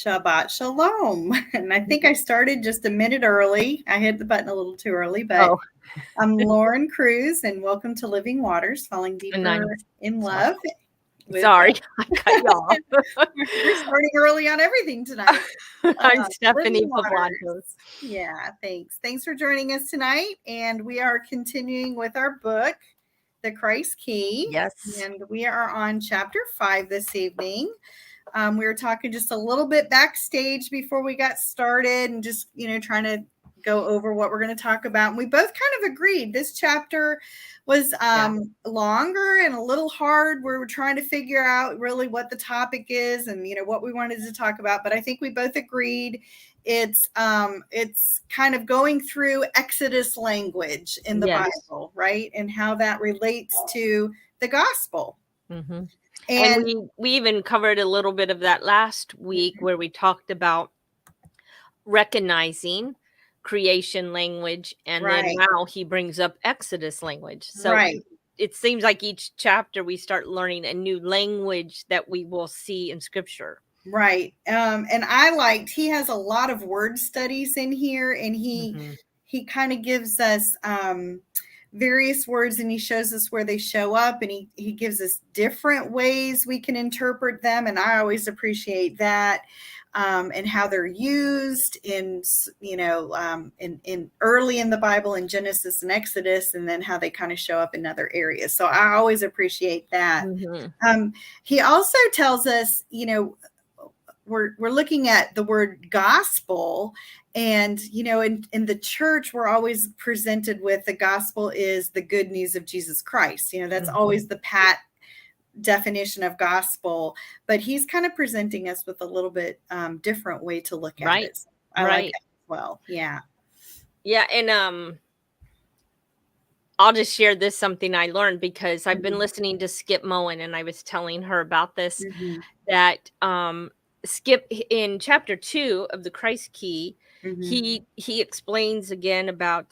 Shabbat Shalom. And I think I started just a minute early. I hit the button a little too early, but I'm Lauren Cruz, and welcome to Living Waters, Falling Deeper in Love. Sorry, I cut you off. We're starting early on everything tonight. I'm Stephanie Pavlantos. Yeah, thanks. Thanks for joining us tonight. And we are continuing with our book, The Christ Key. Yes. And we are on chapter 5 this evening. We were talking just a little bit backstage before we got started and just, trying to go over what we're going to talk about. And we both kind of agreed this chapter was longer and a little hard. We were trying to figure out really what the topic is and, what we wanted to talk about. But I think we both agreed it's kind of going through Exodus language in the Bible, right? And how that relates to the gospel. Mm-hmm. And we even covered a little bit of that last week where we talked about recognizing creation language, and then now he brings up Exodus language. So it seems like each chapter we start learning a new language that we will see in Scripture. Right. And he has a lot of word studies in here, and he kind of gives us various words, and he shows us where they show up, and he gives us different ways we can interpret them. And I always appreciate that. And how they're used in early in the Bible, in Genesis and Exodus, and then how they kind of show up in other areas. So I always appreciate that. He also tells us, we're looking at the word gospel, and in the church we're always presented with the gospel is the good news of Jesus Christ. That's always the pat definition of gospel, but he's kind of presenting us with a little bit different way to look at it. I like it as well. And I'll just share this, something I learned, because I've been listening to Skip Moen, and I was telling her about this, that Skip in chapter 2 of the Christ Key, he explains again about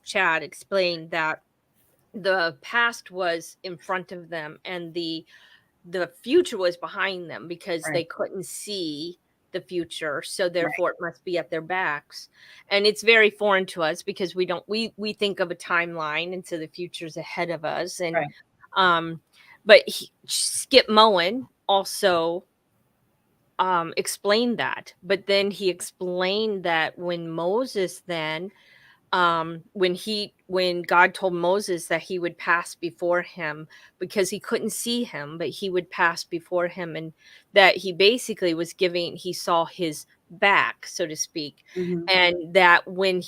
Chad explained that the past was in front of them and the future was behind them, because they couldn't see the future, so therefore it must be at their backs. And it's very foreign to us because we think of a timeline, and so the future's ahead of us. And but Skip Moen also explained that, but then he explained that when Moses then when God told Moses that he would pass before him, because he couldn't see him, but he would pass before him, and that he basically he saw his back, so to speak. And that what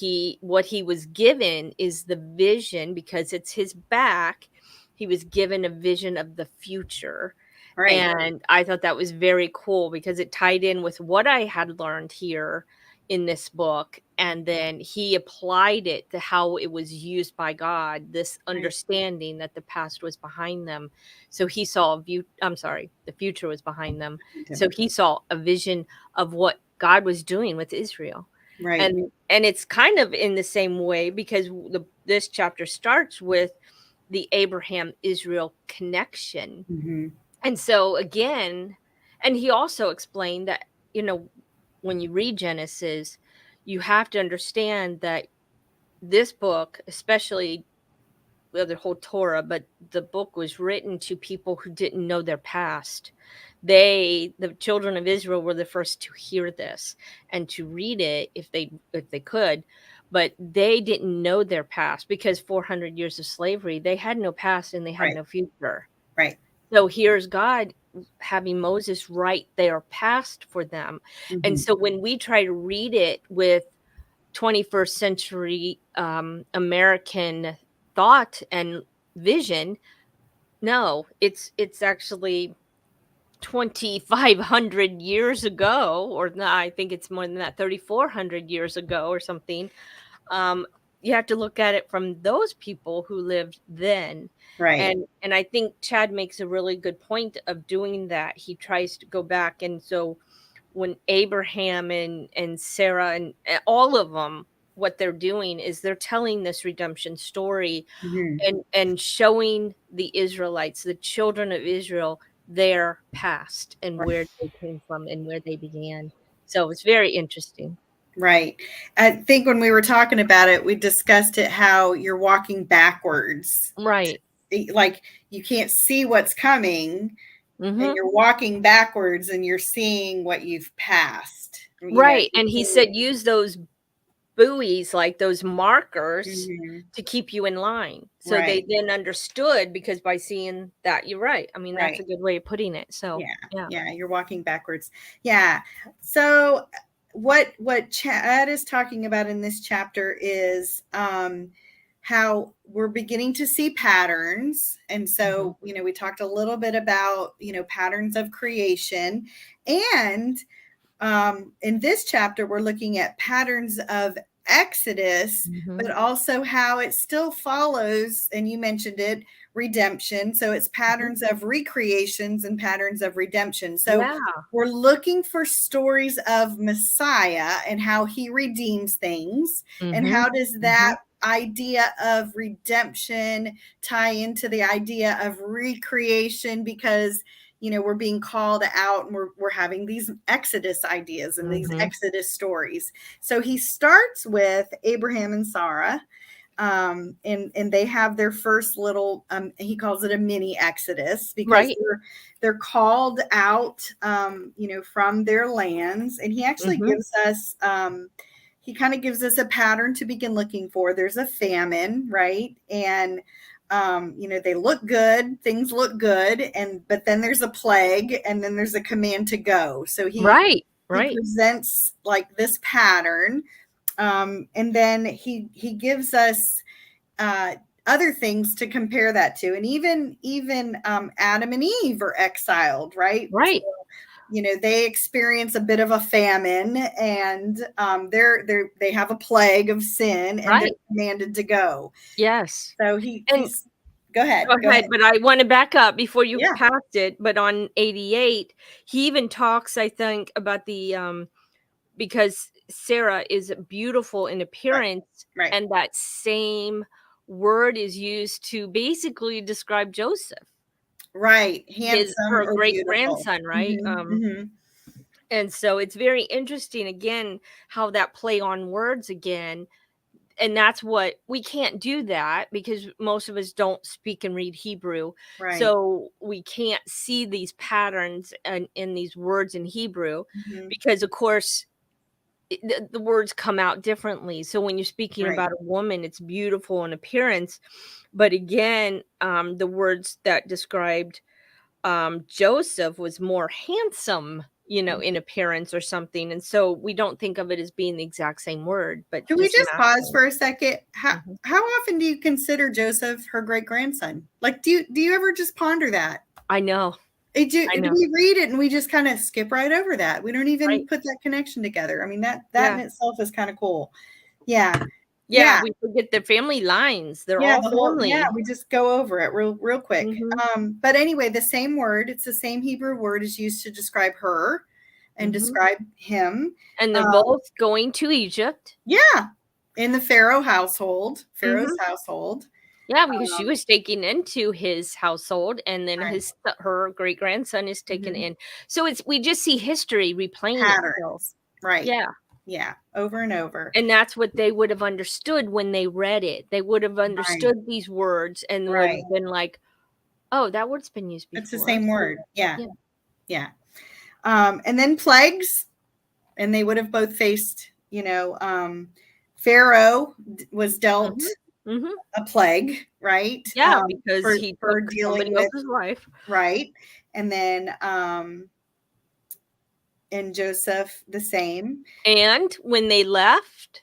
he was given is the vision, because it's his back, he was given a vision of the future. And I thought that was very cool, because it tied in with what I had learned here in this book, and then he applied it to how it was used by God, this understanding that the past was behind them, so he saw the future was behind them, so he saw a vision of what God was doing with Israel. And it's kind of in the same way, because this chapter starts with the Abraham-Israel connection. And so again, and he also explained that, when you read Genesis, you have to understand that this book, especially the whole Torah, but the book was written to people who didn't know their past. The children of Israel were the first to hear this and to read it if they could, but they didn't know their past, because 400 years of slavery, they had no past and they had no future. So here's God having Moses write their past for them. And so when we try to read it with 21st century American thought and vision, no, it's actually 2,500 years ago, or no, I think it's more than that, 3,400 years ago or something. You have to look at it from those people who lived then. And I think Chad makes a really good point of doing that. He tries to go back. And so when Abraham and Sarah and all of them, what they're doing is they're telling this redemption story and showing the Israelites, the children of Israel, their past and where they came from and where they began. So it's very interesting. Right. I think when we were talking about it, we discussed it how you're walking backwards. Right. Like you can't see what's coming, and Mm-hmm. you're walking backwards and you're seeing what you've passed. Right. And he said use those buoys, like those markers, Mhm. to keep you in line. So they Right. then understood, because by seeing that, you're right. I mean, that's a Right. good way of putting it. So yeah. Yeah, you're walking backwards. Yeah. So what Chad is talking about in this chapter is how we're beginning to see patterns. And so, we talked a little bit about, patterns of creation. And in this chapter, we're looking at patterns of Exodus, but also how it still follows, and you mentioned it, redemption. So it's patterns of recreations and patterns of redemption. So Yeah. we're looking for stories of Messiah and how he redeems things. And how does that idea of redemption tie into the idea of recreation? Because we're being called out, and we're having these Exodus ideas and these Exodus stories. So he starts with Abraham and Sarah, and they have their first little, he calls it a mini Exodus, because they're called out, from their lands. And he actually gives us, he kind of gives us a pattern to begin looking for. There's a famine, right? And they look good, things look good, but then there's a plague, and then there's a command to go. So he presents like this pattern, and then he gives us other things to compare that to. And even Adam and Eve are exiled, right? Right. So, they experience a bit of a famine, and they have a plague of sin, and they're commanded to go. Yes. So he's go ahead. But I want to back up before you Yeah. passed it. But on 88, he even talks, I think, about the because Sarah is beautiful in appearance, Right. and that same word is used to basically describe Joseph. Right. Handsome Her or great beautiful. grandson, right? And so it's very interesting again how that play on words again. And that's what we can't do, that because most of us don't speak and read Hebrew. Right. So we can't see these patterns in these words in Hebrew, because of course the words come out differently. So when you're speaking about a woman, it's beautiful in appearance. But again, the words that described Joseph was more handsome, in appearance or something. And so we don't think of it as being the exact same word, but Can we just pause for a second? How often do you consider Joseph her great grandson? Like, do you ever just ponder that? I know. We read it and we just kind of skip right over that. We don't even put that connection together. I mean, that in itself is kind of cool. Yeah. Yeah, we forget the family lines. They're all family. We just go over it real quick. But anyway, the same word, it's the same Hebrew word is used to describe her and describe him. And they're both going to Egypt. Yeah. In the Pharaoh's household. Yeah, because she was taken into his household, and then her great grandson is taken in. So we just see history replaying patterns. Right. Yeah. Yeah. Over and over. And that's what they would have understood when they read it. They would have understood these words and would have been like, oh, that word's been used before. It's the same word. Yeah. And then plagues, and they would have both faced, Pharaoh was dealt a plague, right? Yeah, because he for took dealing somebody with else's wife. Right. And then and Joseph the same. And when they left,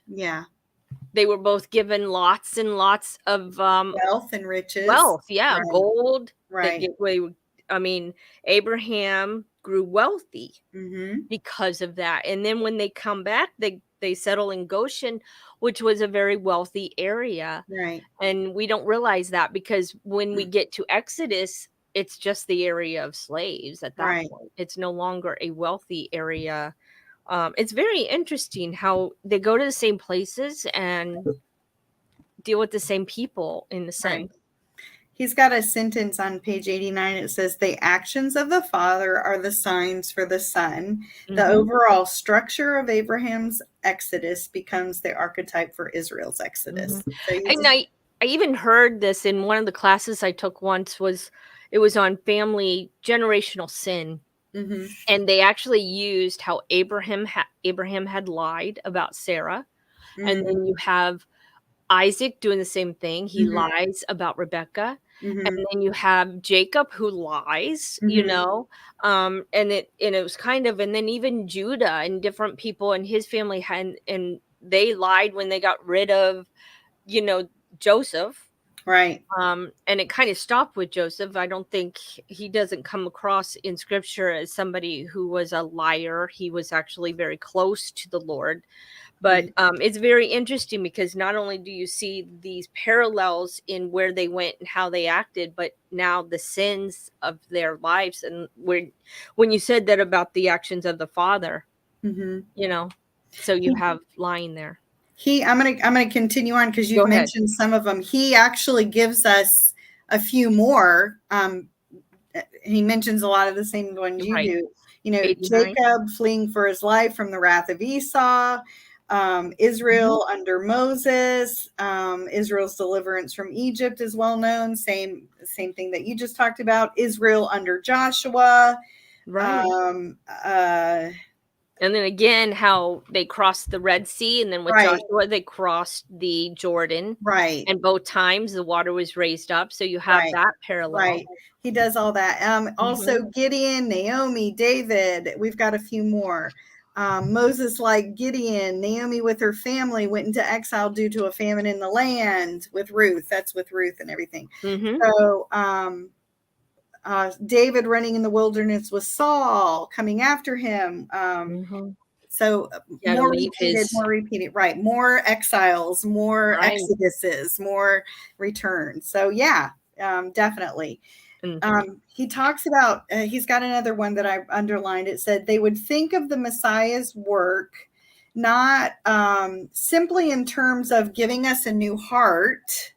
they were both given lots and lots of wealth and riches. Gold. Right. I mean, Abraham grew wealthy because of that. And then when they come back, they settle in Goshen, which was a very wealthy area. Right. And we don't realize that, because when we get to Exodus, it's just the area of slaves at that point. It's no longer a wealthy area. It's very interesting how they go to the same places and deal with the same people in the sense. He's got a sentence on page 89. It says, the actions of the father are the signs for the son. The Mhm. overall structure of Abraham's exodus becomes the archetype for Israel's exodus. Mhm. So you And just, I even heard this in one of the classes I took once. It was on family generational sin, mhm, and they actually used how Abraham had lied about Sarah, and mhm, then you have Isaac doing the same thing. He mhm, lies about Rebecca. And mhm, then you have Jacob who lies, mhm. and it was kind of, and then even Judah and different people in his family had, and they lied when they got rid of, you know, Joseph. Right. And it kind of stopped with Joseph. I don't think he doesn't come across in scripture as somebody who was a liar. He was actually very close to the Lord. But Right. it's very interesting because not only do you see these parallels in where they went and how they acted, but now the sins of their lives. And when you said that about the actions of the father, Mhm. you know, so you He, have lying there. I'm gonna continue on because you've Go ahead. mentioned some of them. He actually gives us a few more. He mentions a lot of the same ones You're you right. do. You know, 89. Jacob fleeing for his life from the wrath of Esau, Mhm. Israel under Moses, Israel's deliverance from Egypt is well known. Same thing that you just talked about. Israel under Joshua. Right. Um, uh, And then again, how they crossed the Red Sea, and then with right, Joshua, they crossed the Jordan, right, and both times the water was raised up. So you have right. that parallel. Right. He does all that. Mhm. Also, Gideon, Naomi, David. We've got a few more. Moses, like Gideon, Naomi with her family went into exile due to a famine in the land with Ruth. That's with Ruth and everything. Mhm. So, David running in the wilderness with Saul coming after him. Mhm. So He had to leave his more repeated, right? More exiles, more right. exoduses, more returns. So yeah, definitely. Mhm. He talks about, he's got another one that I underlined. It said they would think of the Messiah's work not simply in terms of giving us a new heart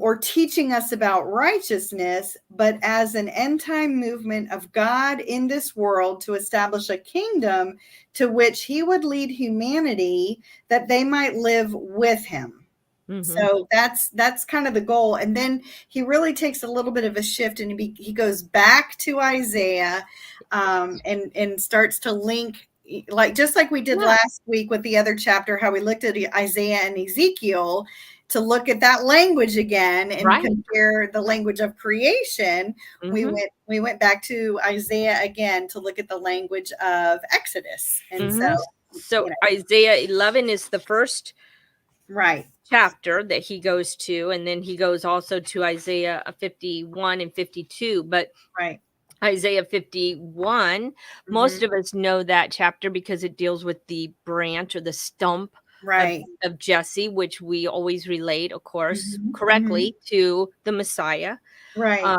or teaching us about righteousness, but as an end time movement of God in this world to establish a kingdom to which he would lead humanity that they might live with him. Mhm. So that's kind of the goal. And then he really takes a little bit of a shift, and he goes back to Isaiah, and starts to link, like just like we did Yeah. last week with the other chapter, how we looked at Isaiah and Ezekiel to look at that language again and Right. compare the language of creation. Mhm. We went back to Isaiah again to look at the language of Exodus, and so Mhm. So you know, Isaiah 11 is the first right, chapter that he goes to, and then he goes also to Isaiah 51 and 52. But right, Isaiah 51, hmm, most of us know that chapter because it deals with the branch or the stump of right. of Jesse, which we always relate, of course, Mhm, mhm. correctly to the Messiah. Right.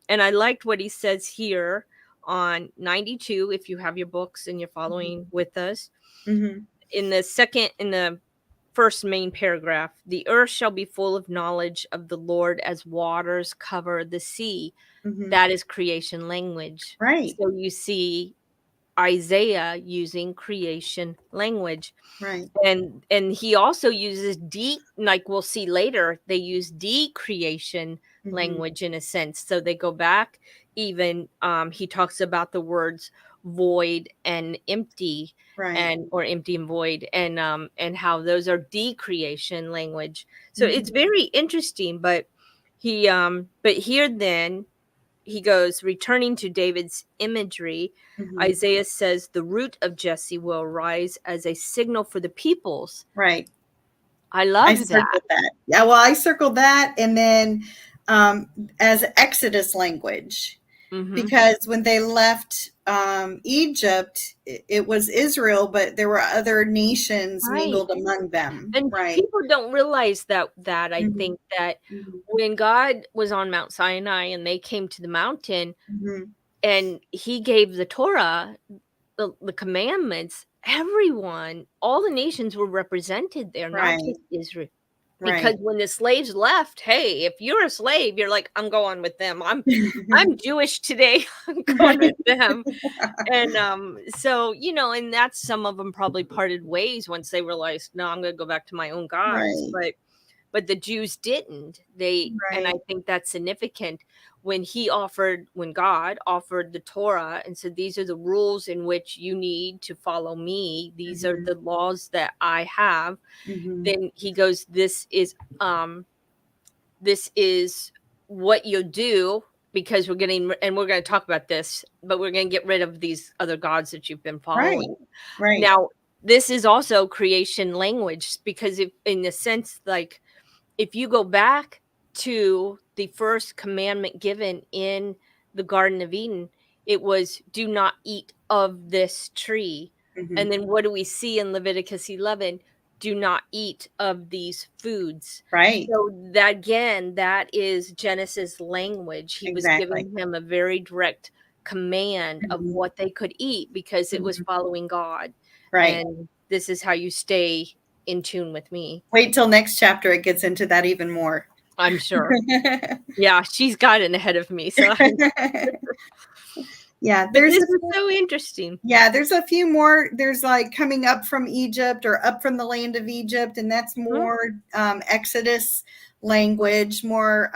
And I liked what he says here on 92, if you have your books and you're Mhm, following with us. mhm, In the first main paragraph, the earth shall be full of knowledge of the Lord as waters cover the sea. mhm. That is creation language. Right, So you see Isaiah using creation language. right. And he also uses like we'll see later, they use decreation Mhm. language in a sense. So they go back, even he talks about the words void and empty, Right. and or empty and void, and how those are decreation language. So it's Mhm, very interesting. But here then he goes, returning to David's imagery, mhm. Isaiah says, the root of Jesse will arise as a signal for the peoples. Right. I I love that. circled that. Yeah, well, I circled that, and then um, as Exodus language, Hmm. because when they left Egypt, it was Israel, but there were other nations Right. mingled among them. And Right. people don't realize that I Mhm, think that mhm, when God was on Mount Sinai and they came to the mountain mhm. and he gave the Torah, the commandments, everyone, all the nations were represented there, not Right. just Israel. Because when the slaves left, hey, if you're a slave, you're like, I'm going with them. I'm Jewish today. I'm going with them. And so, and that's some of them probably parted ways once they realized, no, I'm gonna go back to my own gods. Right. But the Jews didn't. And I Right. think that's significant when God offered the Torah and said, these are the rules in which you need to follow me. These are the laws that I have. Then he goes, this is what you do, because we're going to talk about this, but we're going to get rid of these other gods that you've been following. Right. Now, this is also creation language, because in the sense, like, if you go back to the first commandment given in the Garden of Eden, it was, do not eat of this tree. And then what do we see in Leviticus 11? Do not eat of these foods. Right. So that, again, that is Genesis language. He was giving him a very direct command of what they could eat, because it was following God. Right. And this is how you stay in tune with me. Wait till next chapter. It gets into that even more. I'm sure. Yeah, she's gotten ahead of me. So yeah, this is so interesting. Yeah, there's a few more. There's like coming up from Egypt, or up from the land of Egypt, and that's more Exodus language, more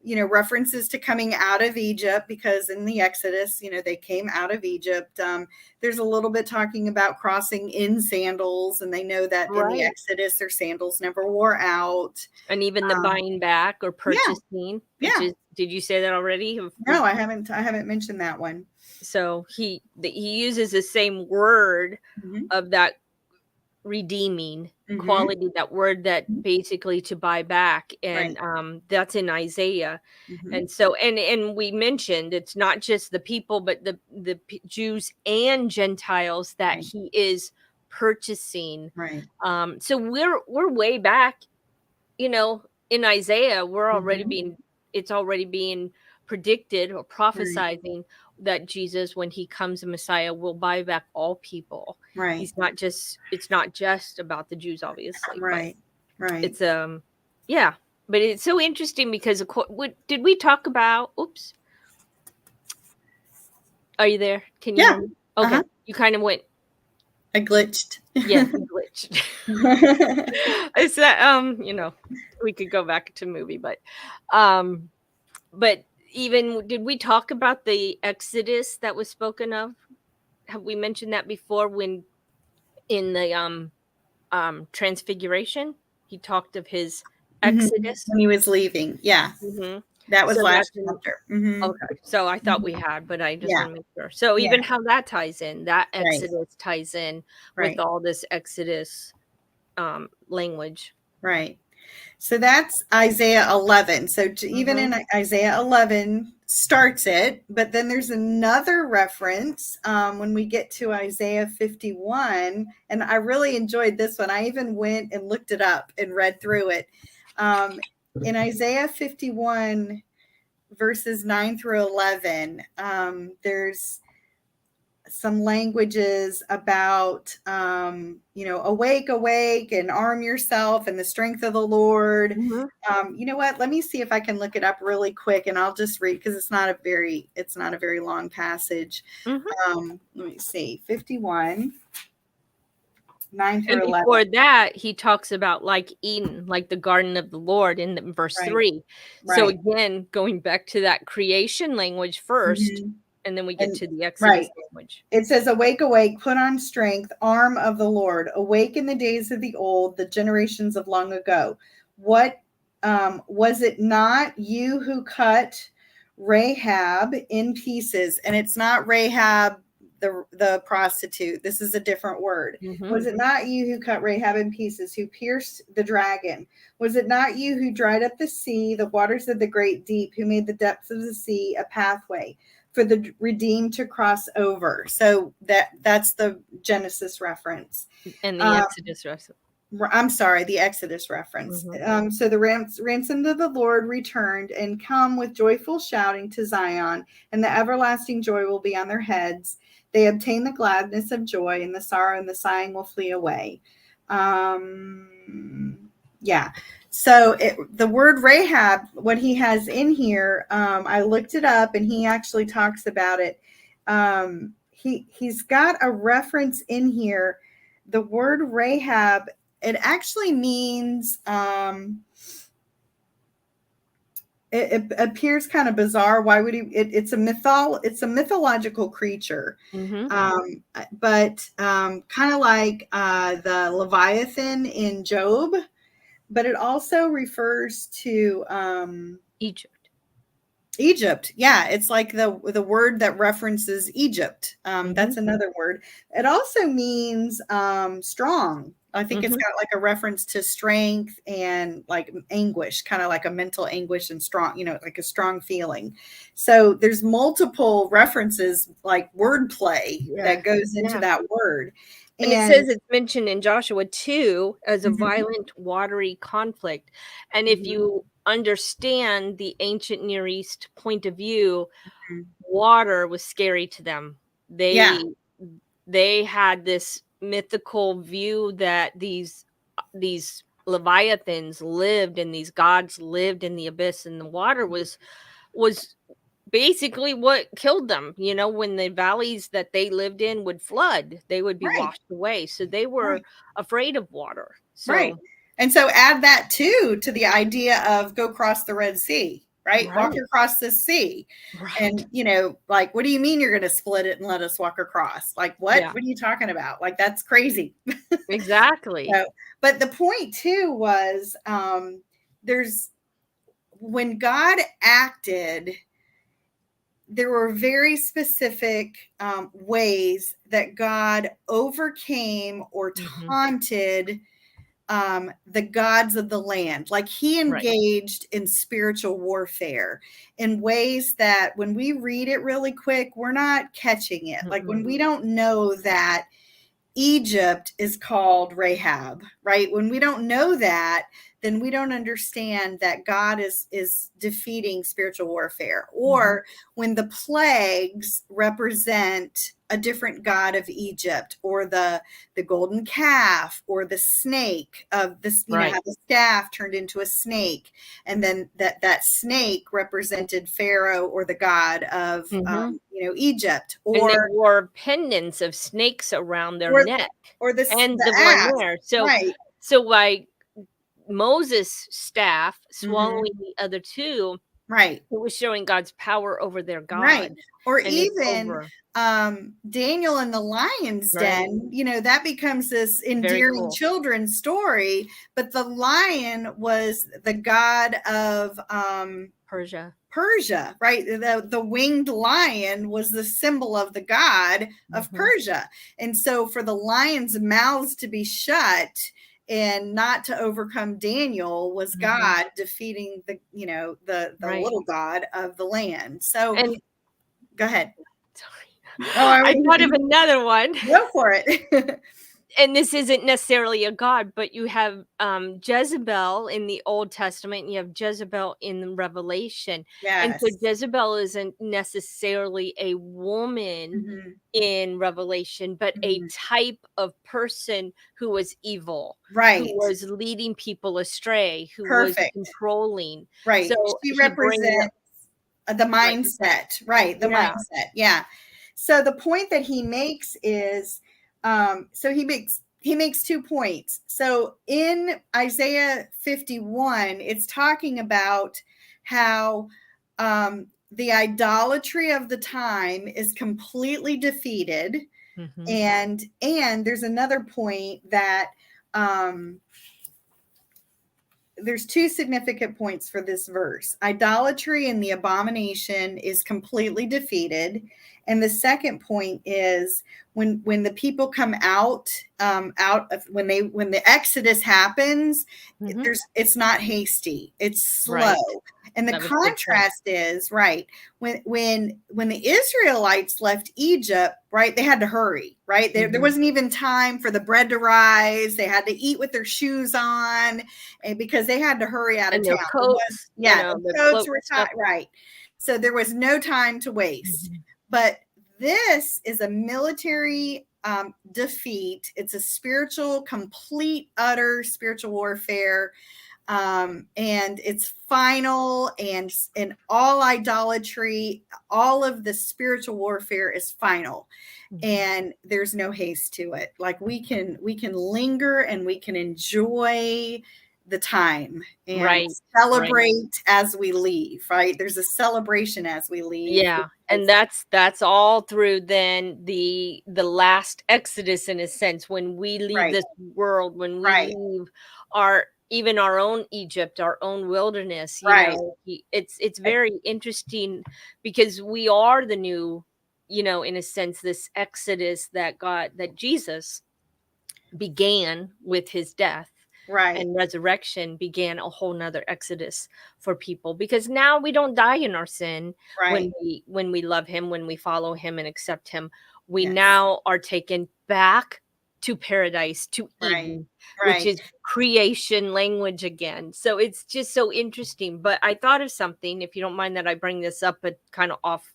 references to coming out of Egypt, because in the Exodus, they came out of Egypt. There's a little bit talking about crossing in sandals, and they know that in the Exodus their sandals never wore out. And even the buying back or purchasing. Did you say that already? No, I haven't mentioned that one. So he uses the same word of that redeeming quality, that word that basically to buy back, and that's in Isaiah. And so and we mentioned it's not just the people, but the Jews and Gentiles that he is purchasing. So we're way back, in Isaiah. We're already it's already being predicted or prophesizing that Jesus, when he comes, the Messiah, will buy back all people. It's not just about the Jews, obviously. Right. It's but it's so interesting, because did we talk about? Oops. Are you there? Can you? Yeah. Okay. You kind of went. I glitched. Yeah, you glitched. It's that we could go back to movie, but even, did we talk about the Exodus that was spoken of? Have we mentioned that before, when in the Transfiguration he talked of his Exodus when he was leaving? Yeah. That was last chapter. Okay, so I thought we had, but I just want to make sure. So even how that ties in, that Exodus ties in with all this Exodus language. Right. So that's Isaiah 11. So even in Isaiah 11 starts it, but then there's another reference when we get to Isaiah 51. And I really enjoyed this one. I even went and looked it up and read through it. In Isaiah 51, verses 9 through 11, there's some languages about, awake and arm yourself in the strength of the Lord. You know what? Let me see if I can look it up really quick, and I'll just read, because it's not a very long passage. Let me see. 51. 9 through 11. Before that, he talks about like Eden, like the garden of the Lord in verse 3. So again, going back to that creation language first, and then we get to the Exodus language. It says, awake, awake, put on strength, arm of the Lord. Awake in the days of the old, the generations of long ago. What was it not you who cut Rahab in pieces? And it's not Rahab, the prostitute. This is a different word. Was it not you who cut Rahab in pieces, who pierced the dragon? Was it not you who dried up the sea, the waters of the great deep, who made the depths of the sea a pathway for the redeemed to cross over? So that's the Genesis reference. And the Exodus reference. I'm sorry, the Exodus reference. So the ransomed of the Lord returned, and come with joyful shouting to Zion, and the everlasting joy will be on their heads. They obtain the gladness of joy, and the sorrow and the sighing will flee away. Yeah. So the word Rahab, what he has in here, I looked it up, and he actually talks about it. He's got a reference in here. The word Rahab, it actually means, it appears kind of bizarre. Why would he? It's a mythological creature, but kind of like the Leviathan in Job. But it also refers to Egypt. Yeah, it's like the word that references Egypt. That's another word. It also means strong. I think it's got like a reference to strength and like anguish, kind of like a mental anguish and strong, like a strong feeling. So there's multiple references, like wordplay that goes into that word. And it says it's mentioned in Joshua 2 as a violent, watery conflict. And if you understand the ancient Near East point of view, water was scary to them. They had this mythical view that these leviathans lived, and these gods lived in the abyss, and the water was basically what killed them. When the valleys that they lived in would flood, they would be washed away. So they were afraid of water. Right. And so add that too to the idea of go cross the Red Sea, right? Walk across the sea. And, like, what do you mean you're going to split it and let us walk across? Like, what? What are you talking about? Like, that's crazy. Exactly. But the point too was when God acted, there were very specific ways that God overcame or taunted the gods of the land. Like he engaged in spiritual warfare in ways that when we read it really quick, we're not catching it. Like when we don't know that Egypt is called Rahab, right? When we don't know that, then we don't understand that God is defeating spiritual warfare. Or when the plagues represent a different god of Egypt, or the golden calf, or the snake of this, how the staff turned into a snake, and then that snake represented Pharaoh, or the god of Egypt, and they or wore pendants of snakes around their neck, or the one ass. there. So like Moses' staff swallowing the other two, it was showing God's power over their God. Or even Daniel in the lion's den, that becomes this endearing children's story, but the lion was the god of Persia, right? The winged lion was the symbol of the god of Persia. And so for the lion's mouths to be shut and not to overcome Daniel was God defeating the little god of the land. So go ahead. Sorry. I thought of another one. Go for it. And this isn't necessarily a god, but you have Jezebel in the Old Testament, and you have Jezebel in Revelation. And so Jezebel isn't necessarily a woman in Revelation, but a type of person who was evil, who was leading people astray, who was controlling. So she represents the mindset, the mindset. Yeah. So the point that he makes is, so he makes 2 points. So in Isaiah 51, it's talking about how the idolatry of the time is completely defeated. And there's another point that there's 2 significant points for this verse. Idolatry and the abomination is completely defeated. And the second point is when the people come out of when the Exodus happens, it's not hasty, it's slow. And the contrast is when the Israelites left Egypt, they had to hurry, there wasn't even time for the bread to rise. They had to eat with their shoes on, and because they had to hurry out of town. Coats, the coats were tied, so there was no time to waste. But this is a military defeat. It's a spiritual, complete, utter spiritual warfare. And it's final, and all idolatry, all of the spiritual warfare is final. And there's no haste to it. Like we can linger and we can enjoy the time and celebrate as we leave, right? There's a celebration as we leave. Yeah. And that's all through then the last Exodus, in a sense, when we leave this world, when we leave even our own Egypt, our own wilderness, you know, it's very interesting because we are the new, you know, in a sense, this Exodus that Jesus began with his death and resurrection, began a whole nother Exodus for people, because now we don't die in our sin. When we love him, when we follow him and accept him, we now are taken back to paradise, to Eden, which is creation language again. So it's just so interesting. But I thought of something, if you don't mind that I bring this up, but kind of off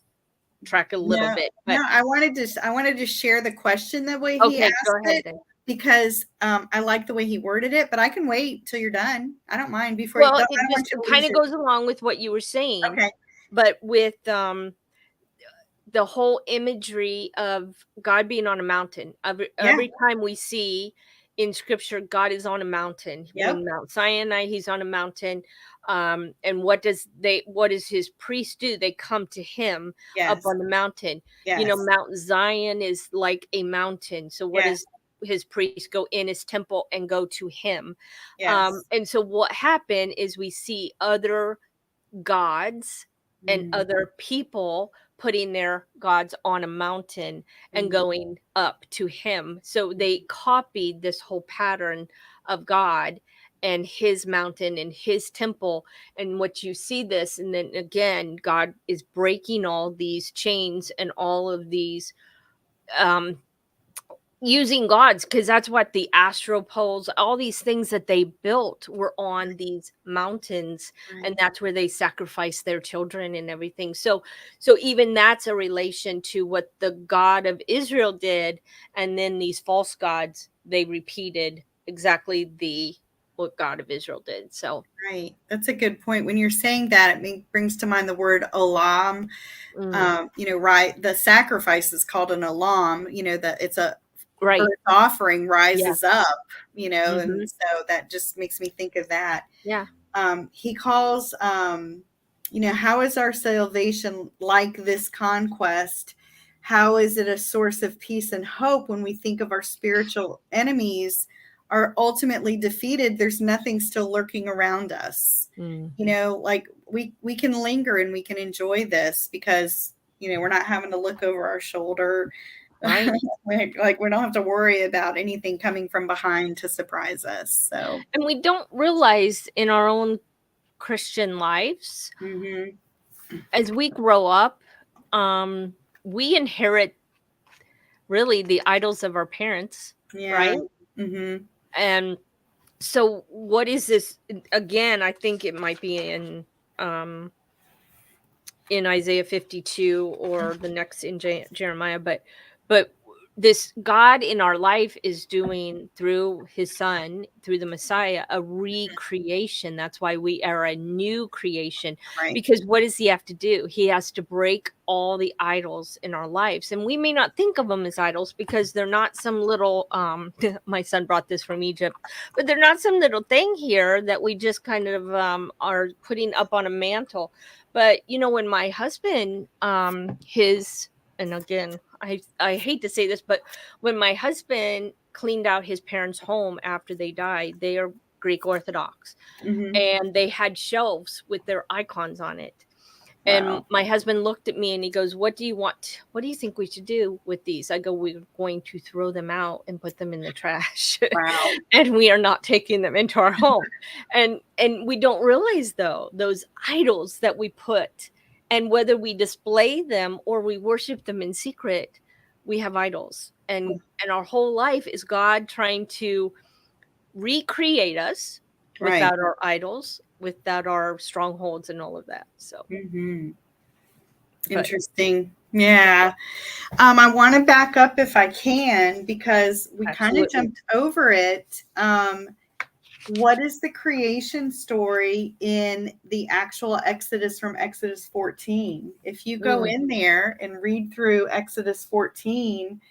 track a little bit. But I wanted to share the question the way he asked it, because I like the way he worded it, but I can wait till you're done. I don't mind. Before well, it just kind of goes along with what you were saying. Okay. But with the whole imagery of God being on a mountain. Every time we see in scripture, God is on a mountain. In Mount Sinai, he's on a mountain. And what does his priests do? They come to him up on the mountain. You know, Mount Zion is like a mountain. So what does his priests go in his temple and go to him? And so what happened is we see other gods and other people putting their gods on a mountain and going up to him. So they copied this whole pattern of God and his mountain and his temple. And what you see this, and then again, God is breaking all these chains and all of these using gods, because that's what the astral poles, all these things that they built were on these mountains, and that's where they sacrificed their children and everything. So even that's a relation to what the God of Israel did, and then these false gods, they repeated exactly what God of Israel did. So that's a good point. When you're saying that, it brings to mind the word olam. You know, the sacrifice is called an olam. You know, that it's a earth offering rises up, you know, and so that just makes me think of that. He calls, you know, how is our salvation like this conquest? How is it a source of peace and hope when we think of our spiritual enemies are ultimately defeated? There's nothing still lurking around us. You know, like we can linger and we can enjoy this because, you know, we're not having to look over our shoulder. Like we don't have to worry about anything coming from behind to surprise us. So, and we don't realize in our own Christian lives, as we grow up, we inherit really the idols of our parents, right? And so what is this? Again, I think it might be in Isaiah 52 or the next in Jeremiah, but this God in our life is doing through his son, through the Messiah, a recreation. That's why we are a new creation, because what does he have to do? He has to break all the idols in our lives. And we may not think of them as idols because they're not some little, my son brought this from Egypt, but they're not some little thing here that we just kind of are putting up on a mantle. But, you know, when my husband, and again, I hate to say this, but when my husband cleaned out his parents' home after they died, they are Greek Orthodox, and they had shelves with their icons on it. And my husband looked at me and he goes, "What do you want? What do you think we should do with these?" I go, "We're going to throw them out and put them in the trash." And we are not taking them into our home. And we don't realize, though, those idols that we put, and whether we display them or we worship them in secret, we have idols. And our whole life is God trying to recreate us without our idols, without our strongholds and all of that. So Interesting. Yeah. I want to back up if I can, because we kind of jumped over it. What is the creation story in the actual Exodus from Exodus 14? If you go in there and read through Exodus 14,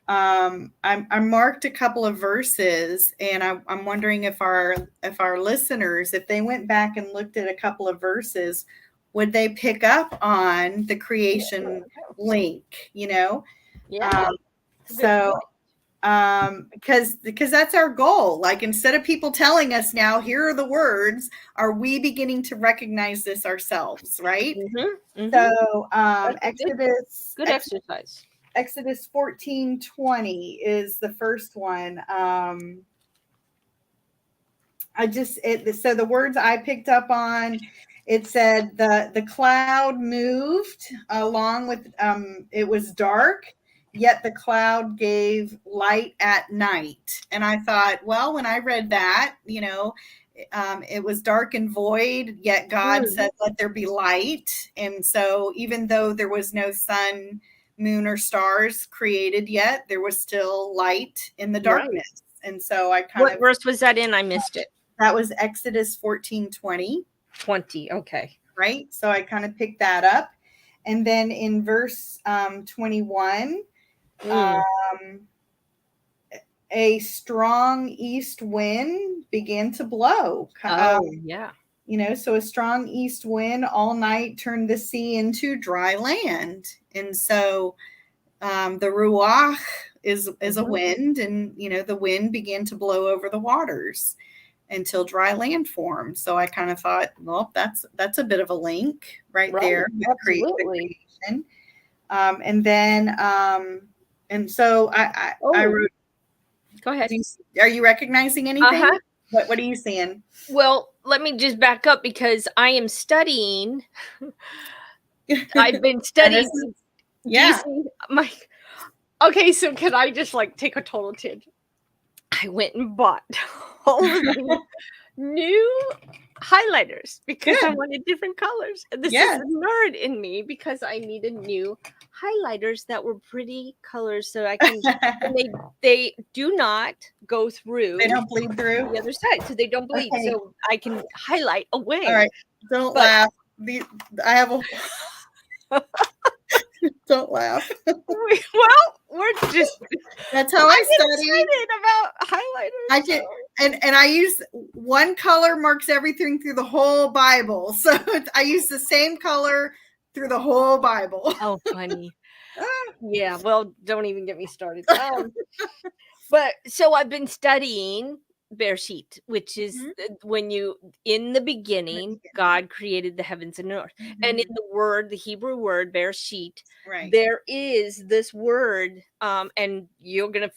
I marked a couple of verses, and I'm wondering if our listeners, if they went back and looked at a couple of verses, would they pick up on the creation link? So because that's our goal. Like, instead of people telling us now, here are the words, are we beginning to recognize this ourselves, right? So Exodus, good exercise. Exodus 14:20 is the first one. So the words I picked up on, it said the cloud moved along with, it was dark, yet the cloud gave light at night. And I thought, well, when I read that, it was dark and void, yet God said, let there be light. And so even though there was no sun, moon, or stars created yet, there was still light in the darkness. And so I what verse was that in? I missed it. That was Exodus 14:20. 20, okay. Right? So I kind of picked that up. And then in verse 21, a strong east wind began to blow. So a strong east wind all night turned the sea into dry land. And so the ruach is a wind, and the wind began to blow over the waters until dry land formed. So I kind of thought, well, that's a bit of a link right there with creation. And then and so I wrote. Go ahead. Are you recognizing anything? What are you seeing? Well, let me just back up, because I am studying. I've been studying. Okay, so can I just take a total tangent? I went and bought all of the new highlighters because I wanted different colors. This is a nerd in me, because I needed new highlighters that were pretty colors, so I can. And they do not go through. They don't bleed through the other side, so they don't bleed. Okay. So I can highlight away. All right, don't laugh. I have a. Don't laugh. Well, we're just. That's how I study about highlighters. I did, and I use one color marks everything through the whole Bible. So I use the same color through the whole Bible. Oh, funny. Yeah. Well, don't even get me started. But so I've been studying Bereshit, which is when in the beginning, God created the heavens and earth. And in the Hebrew word, Bereshit, there is this word, and you're going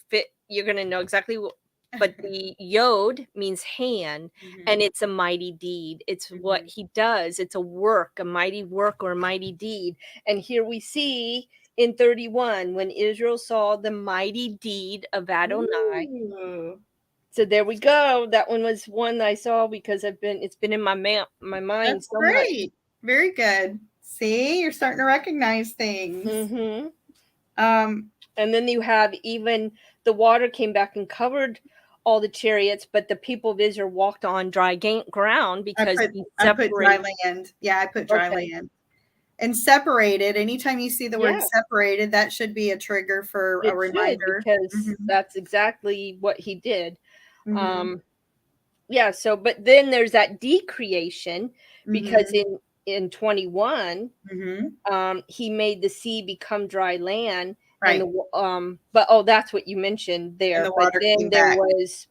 to know exactly what, but the yod means hand, and it's a mighty deed. It's what he does. It's a work, a mighty work or a mighty deed. And here we see in 31, when Israel saw the mighty deed of Adonai. Ooh. So there we go. That one was one that I saw because it's been in my mind. That's so great. Much. Very good. See, you're starting to recognize things. And then you have even the water came back and covered all the chariots, but the people of Israel walked on dry ground because I put dry land. Yeah, I put dry land. And separated. Anytime you see the word separated, that should be a trigger for a reminder. Because that's exactly what he did. So but then there's that decreation, because in 21 he made the sea become dry land, and but that's what you mentioned there. But then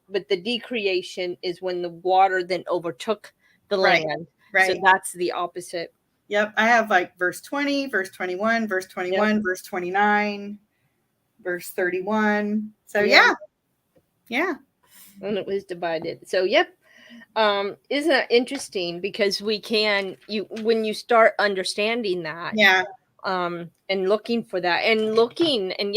but the decreation is when the water then overtook the land. So that's the opposite. Yep, I have verse 20, verse 21, verse 21, verse 29, verse 31. So yeah. And it was divided. So isn't that interesting? Because when you start understanding that, and looking for that, and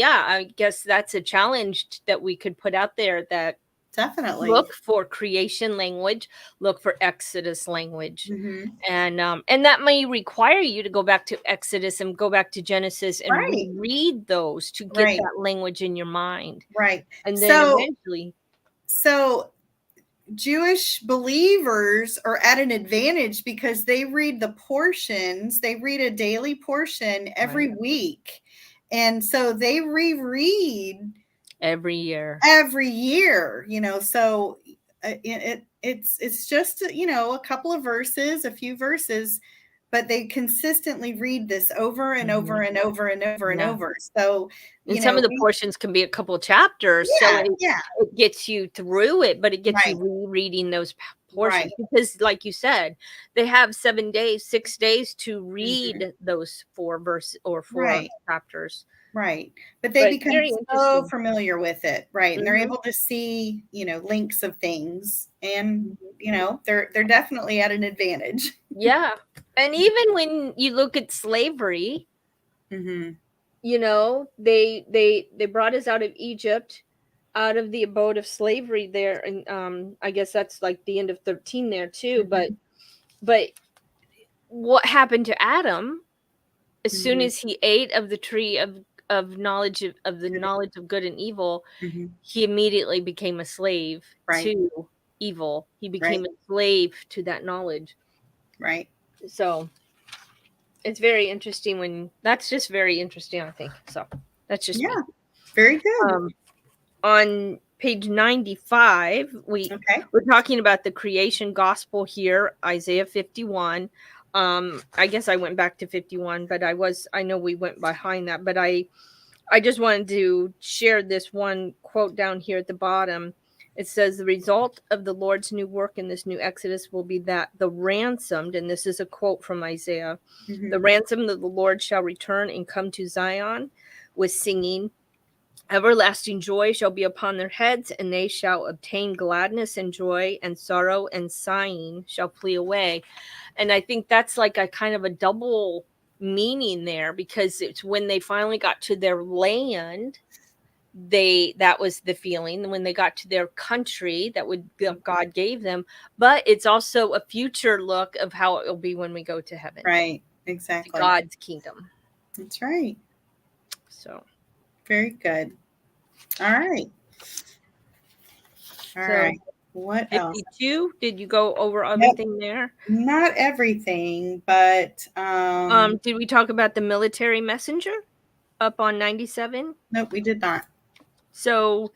I guess that's a challenge that we could put out there, that definitely. Look for creation language, look for Exodus language. Hmm. And that may require you to go back to Exodus and go back to Genesis and Right, reread those to get right, that language in your mind. right. And then So, eventually, so Jewish believers are at an advantage because they read the portions, they read a daily portion every right, week. And so they reread every year. every year, so it's just, a couple of verses, a few verses, but they consistently read this over and over Mhm. and over and over and Yeah. over. So, And some of the we, portions can be a couple chapters, so yeah, yeah, it gets you through it, but it gets you right, rereading those right, portions because, like you said, they have 7 days, 6 days to mhm, read those 4 verses or 4 right. chapters. Right. But they But become very so interesting. familiar with it, right? And they're Mhm, able to see, links of things, and mhm. they're definitely at an advantage. Yeah, and even when you look at slavery, Mhm. they brought us out of Egypt, out of the abode of slavery there, and I guess that's like the end of 13 there too. But Mhm. but what happened to Adam as soon Mhm. as he ate of the tree of knowledge of the Good. knowledge of good and evil? Mhm. He immediately became a slave Right. to evil. He Right. became a slave to that knowledge. Right. So it's very interesting when that's just very interesting, I think. So that's just me. Yeah. Very good. Um, on page 95, Okay. we're talking about the creation gospel here, Isaiah 51. I guess I went back to 51, but I know we went behind that, but I just wanted to share this one quote down here at the bottom. It says, the result of the Lord's new work in this new Exodus will be that the ransomed, and this is a quote from Isaiah, the Mhm. ransomed of the Lord shall return and come to Zion with singing. Everlasting joy shall be upon their heads, and they shall obtain gladness and joy, and sorrow and sighing shall flee away. And I think that's like a kind of a double meaning there, because it's when they finally got to their land, that was the feeling. When they got to their country, God gave them, but it's also a future look of how it will be when we go to heaven, Right. to Exactly. God's kingdom. That's right. So Very good. All right. All so right. What else? 52, did you go over Yep. everything there? Not everything, but Did we talk about the military messenger up on 97? nope, we did not. So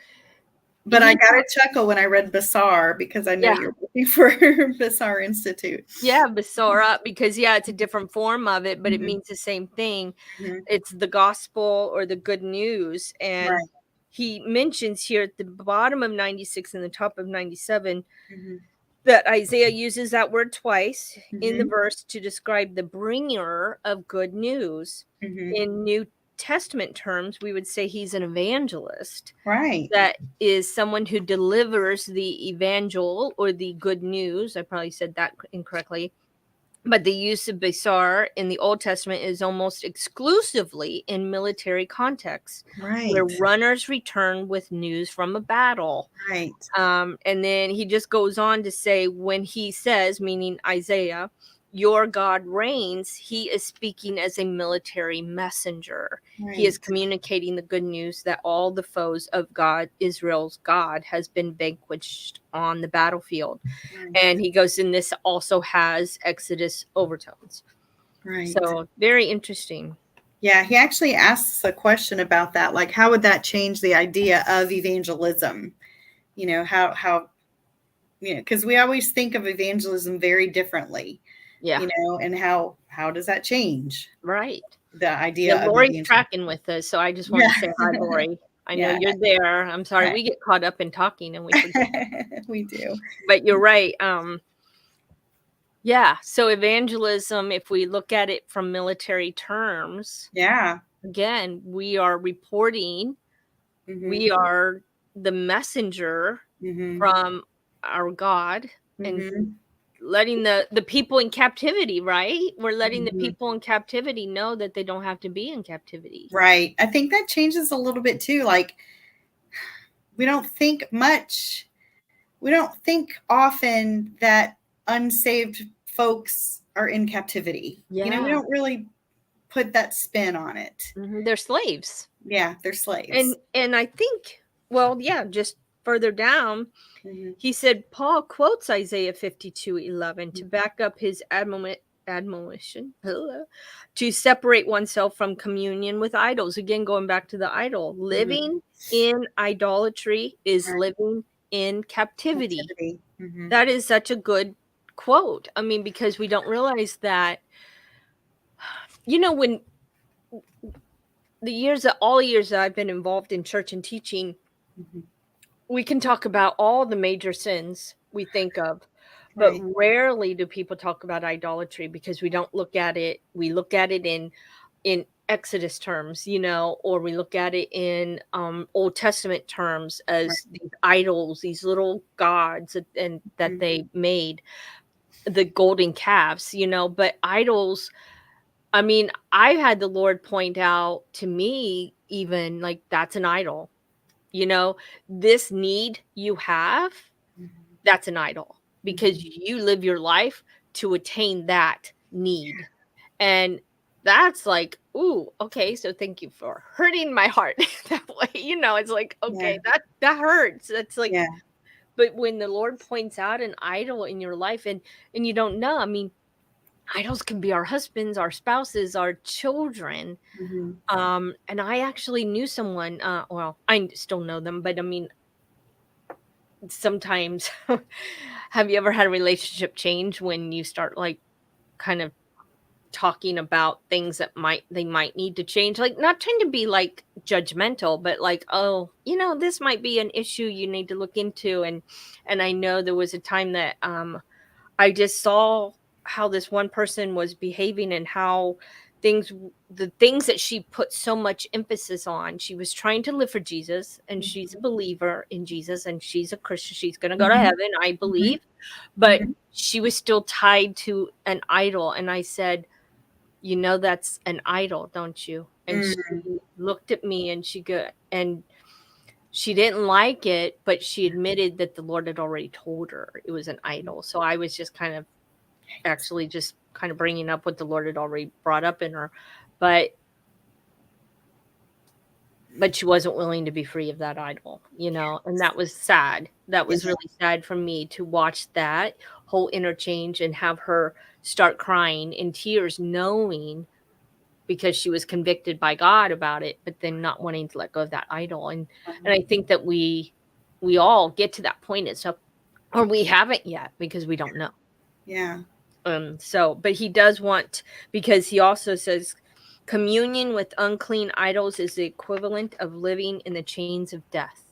But I he got a chuckle when I read Basar because I know yeah, you're looking for Basar Institute. yeah, Basara, because it's a different form of it, but it Mhm. means the same thing. Mhm. It's the gospel or the good news. And Right. he mentions here at the bottom of 96 and the top of 97 Mhm. that Isaiah uses that word twice in the Mhm. verse to describe the bringer of good news. Mhm. In New Testament terms, we would say he's an evangelist. Right. That is someone who delivers the evangel or the good news. I probably said that incorrectly. But the use of Basar in the Old Testament is almost exclusively in military contexts, where Right. runners return with news from a battle. Right. And then he just goes on to say, when he says, meaning Isaiah, your God reigns, he is speaking as a military messenger. He is Right. communicating the good news that all the foes of God, Israel's God, has been vanquished on the battlefield. Right. And he goes, and this also has Exodus overtones. Right. So very interesting. Yeah, he actually asks a question about that, like how would that change the idea of evangelism? How because we always think of evangelism very differently, Yeah, and how does that change right. the Yeah, idea of Lori's evangelism? tracking with us, so I just wanted Yeah. to say hi, Lori. I know Yeah. you're there. I'm sorry, Right. we get caught up in talking and we forget. We do. But you're right. Yeah. So evangelism, if we look at it from military terms, Yeah. again, we are reporting. Mhm. We are the messenger Mhm. from our God, and Mhm. letting the people in captivity, right? We're letting the Mhm. people in captivity know that they don't have to be in captivity. Right. I think that changes a little bit too. Like we don't think much think often that unsaved folks are in captivity. We Yeah. don't really put that spin on it. They're slaves. Yeah, they're slaves. And I think, well, yeah, just further down, he said, Paul quotes Isaiah 52:11 to back up his admonition to separate oneself from communion with idols. Again, going back to the idol, living in idolatry is Right. living in captivity. Captivity. That is such a good quote. I mean, because we don't realize that, when all the years that I've been involved in church and teaching, we can talk about all the major sins we think of, but Right. rarely do people talk about idolatry because we don't look at it. We look at it in Exodus terms, or we look at it in Old Testament terms as these idols, these little gods that they made, the golden calves, but idols. I mean, I've had the Lord point out to me, even like, that's an idol. This need you have, that's an idol, because you live your life to attain that need. And that's like, ooh, okay, so thank you for hurting my heart that way. It's like, okay, that hurts. That's like, but when the Lord points out an idol in your life, and you don't know, I mean, idols can be our husbands, our spouses, our children. And I actually knew someone, well, I still know them, but I mean, sometimes have you ever had a relationship change when you start, like, kind of talking about things that they might need to change? Like, not trying to be, like, judgmental, but like, oh, this might be an issue you need to look into. And I know there was a time that I just saw how this one person was behaving, and how the things that she put so much emphasis on. She was trying to live for Jesus, and she's a believer in Jesus, and she's a Christian. She's going to go to heaven, I believe. But she was still tied to an idol. And I said, that's an idol, don't you? And she looked at me, and she didn't like it, but she admitted that the Lord had already told her it was an idol. So I was just kind of bringing up what the Lord had already brought up in her. But she wasn't willing to be free of that idol, and that was sad. That was really sad for me to watch that whole interchange and have her start crying in tears, knowing, because she was convicted by God about it, but then not wanting to let go of that idol. And I think that we all get to that point, and stuff, or we haven't yet, because we don't know. Yeah. But he does want, because he also says communion with unclean idols is the equivalent of living in the chains of death.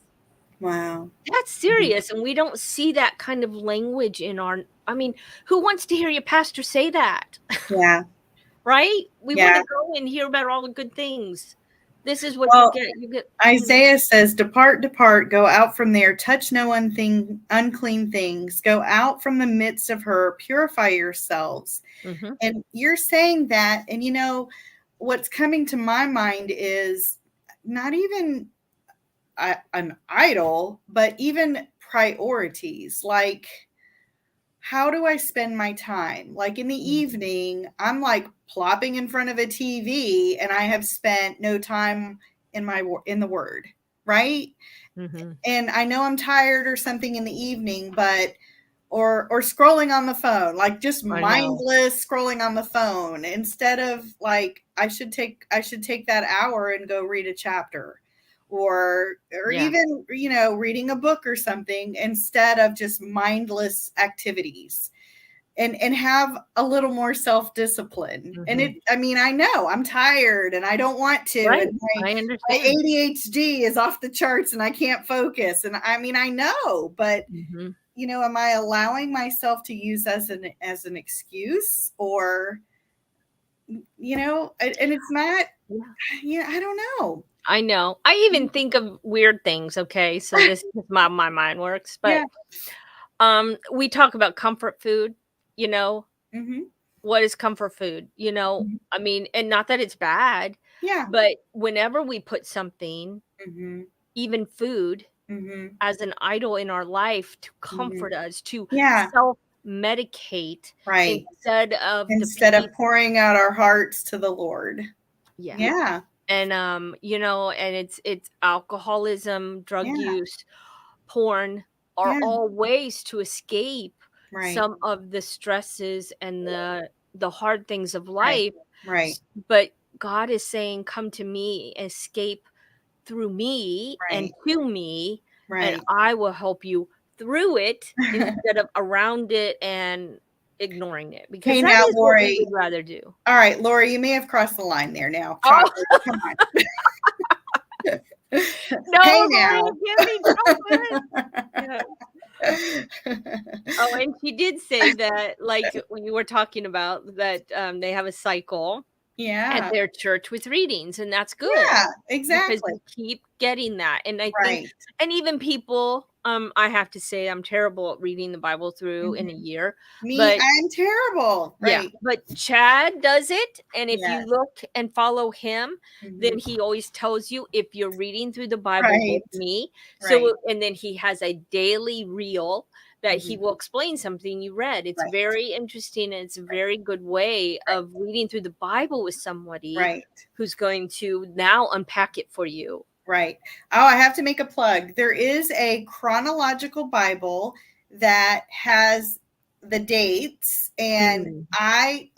Wow. That's serious. And we don't see that kind of language I mean, who wants to hear your pastor say that? Yeah. Right? We want to go and hear about all the good things. This is what you get. You get Isaiah says, "Depart, depart, go out from there, touch no unclean things, go out from the midst of her, purify yourselves." And you're saying that, and what's coming to my mind is not even an idol, but even priorities. Like, how do I spend my time? Like, in the evening, I'm like plopping in front of a TV, and I have spent no time in the Word, right? And I know I'm tired or something in the evening, but or scrolling on the phone, like just mindless scrolling on the phone, instead of, like, I should take that hour and go read a chapter, or even reading a book or something, instead of just mindless activities, and have a little more self-discipline. And I know I'm tired and I don't want to, and I understand. my ADHD is off the charts and I can't focus, and I know, but am I allowing myself to use as an excuse, or and it's not. I don't know. I know. I even think of weird things. Okay, so this is how my mind works. But we talk about comfort food. What is comfort food? I mean, and not that it's bad. But whenever we put something, even food, as an idol in our life to Mhm. comfort us, to Yeah. self-medicate Right. instead of the Instead of peace. pouring out our hearts to the Lord. Yeah. Yeah. And and it's alcoholism, drug Yeah. use, porn are Yeah. all ways to escape Right. some of the stresses and the hard things of Right. life. Right. But God is saying, come to me, escape through me and Right. to me, and Right. I will help you through it instead of around it and ignoring it, because Hey, that now, is what we Lori. would rather do. All right, Lori, you may have crossed the line there now. Oh, Come on. Hey, no, Lori, now. get me trumpet. Yeah. Oh, and she did say that, like when you were talking about that, they have a cycle at Yeah. their church with readings, and that's good Yeah, because exactly. you keep getting that. And I think, Right. and even people, I have to say, I'm terrible at reading the Bible through in a Mhm. year, Me, but I'm terrible. yeah, Right. but Chad does it, and if you Yes. look and follow him, then Mhm. he always tells you if you're reading through the Bible with Right. me. Right. So, and then he has a daily reel that he Mhm. will explain something you read. It's Right. very interesting, and it's a very good way Right. of reading through the Bible with somebody Right. who's going to now unpack it for you. Right. Oh, I have to make a plug. There is a chronological Bible that has the dates, and Mm.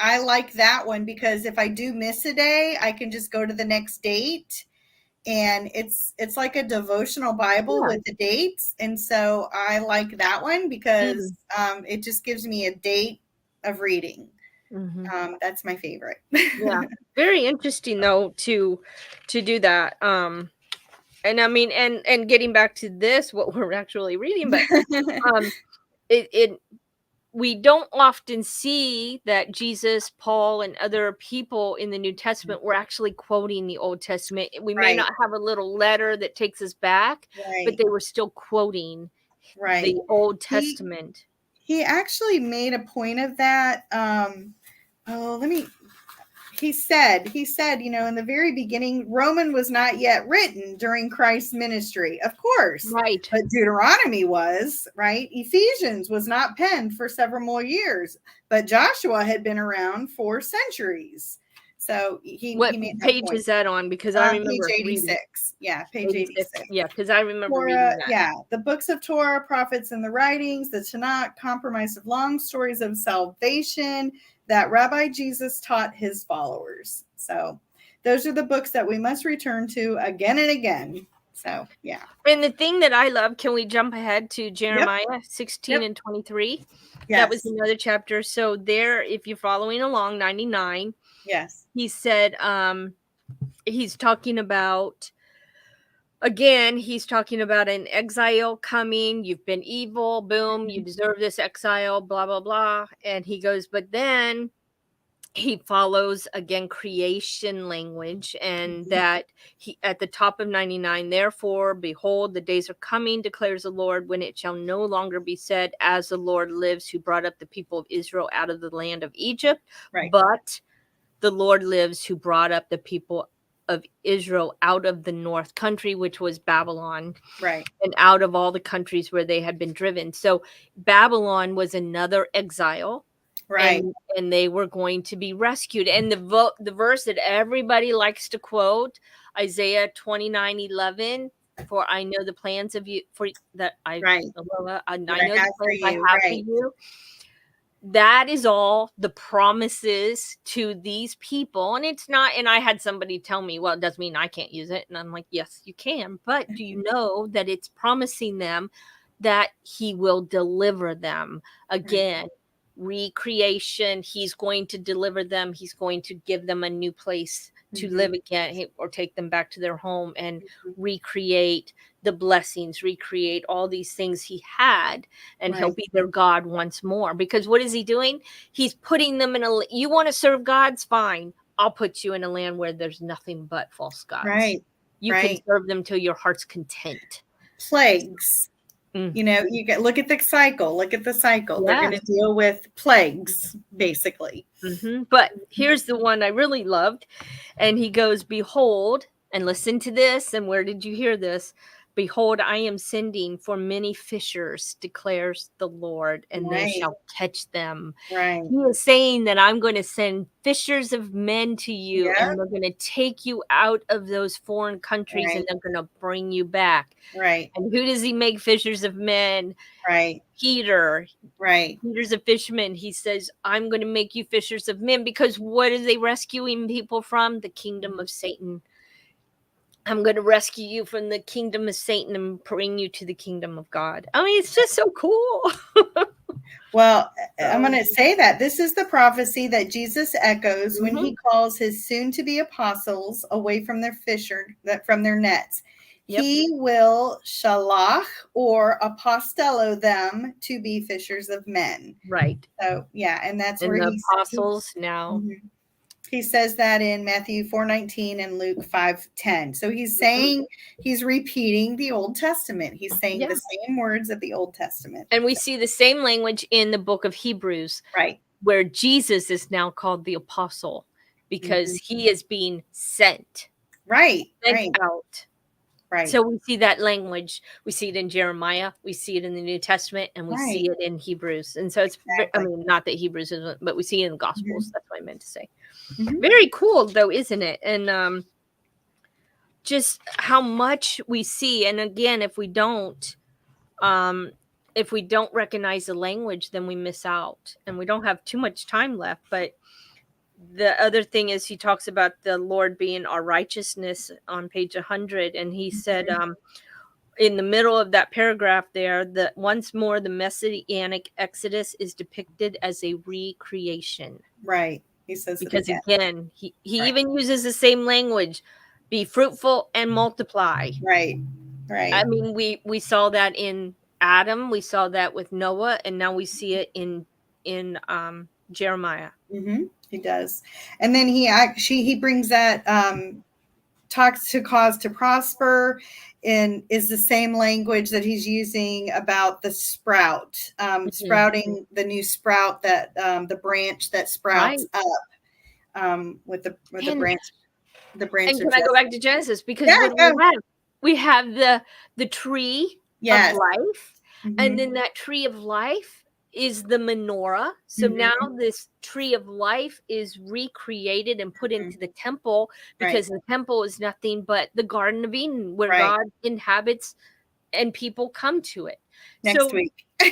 I like that one because if I do miss a day, I can just go to the next date, and it's like a devotional Bible Yeah. with the dates, and so I like that one because Mhm. it just gives me a date of reading. Mhm. That's my favorite. Yeah. Very interesting though to do that. And I mean, and getting back to this, what we're actually reading, but um, it we don't often see that Jesus, Paul, and other people in the New Testament were actually quoting the Old Testament. We may Right. not have a little letter that takes us back, but Right. they were still quoting Right. the Old He Testament. he actually made a point of that. Oh, he said, in the very beginning, Roman was not yet written during Christ's ministry, of course, Right. but Deuteronomy was, right? Ephesians was not penned for several more years, but Joshua had been around for centuries. So he What made that page point. is that on? Because I Page remember reading 86. Yeah, page 86. 86. Yeah, because I remember Torah, reading that. yeah, the books of Torah, prophets, and the writings, the Tanakh, compromise of long stories of salvation that Rabbi Jesus taught his followers. So those are the books that we must return to again and again. So yeah. And the thing that I love, can we jump ahead to Yep. Jeremiah 16 Yep. and 23? That was Yes. another chapter. So there, if you're following along, 99, Yes. he said, he's talking about, again, he's talking about an exile coming. You've been evil, boom, you deserve this exile, blah, blah, blah. And he goes, but then he follows again creation language, and Mhm. that he at the top of 99, therefore behold, the days are coming, declares the Lord, when it shall no longer be said, as the Lord lives, who brought up the people of Israel out of the land of Egypt, Right. but the Lord lives, who brought up the people of Israel out of the north country, which was Babylon, Right. and out of all the countries where they had been driven. So Babylon was another exile, Right. and they were going to be rescued. And the verse that everybody likes to quote, Isaiah 29:11, for I know the plans of you for that Right. I What know I the have for plans I you. have for Right. you. That is all the promises to these people. And it's not, and I had somebody tell me, well, it doesn't mean I can't use it. And I'm like, yes, you can. But do you know that it's promising them that he will deliver them Right. again? Recreation, he's going to deliver them, he's going to give them a new place to Mhm. live again, or take them back to their home and Mhm. recreate the blessings, recreate all these things he had, and he'll Right. be their God once more. Because what is he doing? He's putting them in you want to serve God's fine, I'll put you in a land where there's nothing but false gods. Right. You can Right. serve them till your heart's content. Plagues. Mm. You get look at the cycle. Look at the cycle. They're going Yes. to deal with plagues, basically. But here's the one I really loved. And he goes, behold, and listen to this. And where did you hear this? Behold, I am sending for many fishers, declares the Lord, and they Right. shall catch them. Right. He is saying that I'm going to send fishers of men to you, Yeah. and they're going to take you out of those foreign countries, and Right. they're going to bring you back. Right. And who does he make fishers of men? Right. Peter. Right. Peter's a fisherman. He says, I'm going to make you fishers of men, because what are they rescuing people from? The kingdom of Satan. I'm going to rescue you from the kingdom of Satan and bring you to the kingdom of God. I mean, it's just so cool. Well, I'm going to say that this is the prophecy that Jesus echoes when he calls his soon-to-be apostles away from their from their nets. Yep. He will shalach or apostello them to be fishers of men. Right. So yeah, and that's and where the apostles now. Mm-hmm. He says that in Matthew 4:19 and Luke 5:10. So he's saying, he's repeating the Old Testament. He's saying the same words of the Old Testament. And we see the same language in the book of Hebrews, right, where Jesus is now called the apostle because he is being sent. Right. Out. Right. So we see that language. We see it in Jeremiah. We see it in the New Testament, and we see it in Hebrews. And so it's, I mean, not that Hebrews isn't, but we see it in the Gospels. That's what I meant to say. Very cool, though, isn't it? And just how much we see. And again, if we don't recognize the language, then we miss out. And we don't have too much time left. But the other thing is, he talks about the Lord being our righteousness on page 100. And he said, in the middle of that paragraph there, that once more the Messianic Exodus is depicted as a recreation. Right. He says because again, he even uses the same language: be fruitful and multiply. Right. I mean, we saw that in Adam, we saw that with Noah, and now we see it in Jeremiah. He does. And then he brings that talks to cause to prosper, and is the same language that he's using about the sprout, sprouting the new sprout, that the branch that sprouts up, with the branch. The branch. And can I go back to Genesis? Because we have the tree of life, and then that tree of life is the menorah. So now this tree of life is recreated and put into the temple, because the temple is nothing but the Garden of Eden, where God inhabits and people come to it. Next week. I'm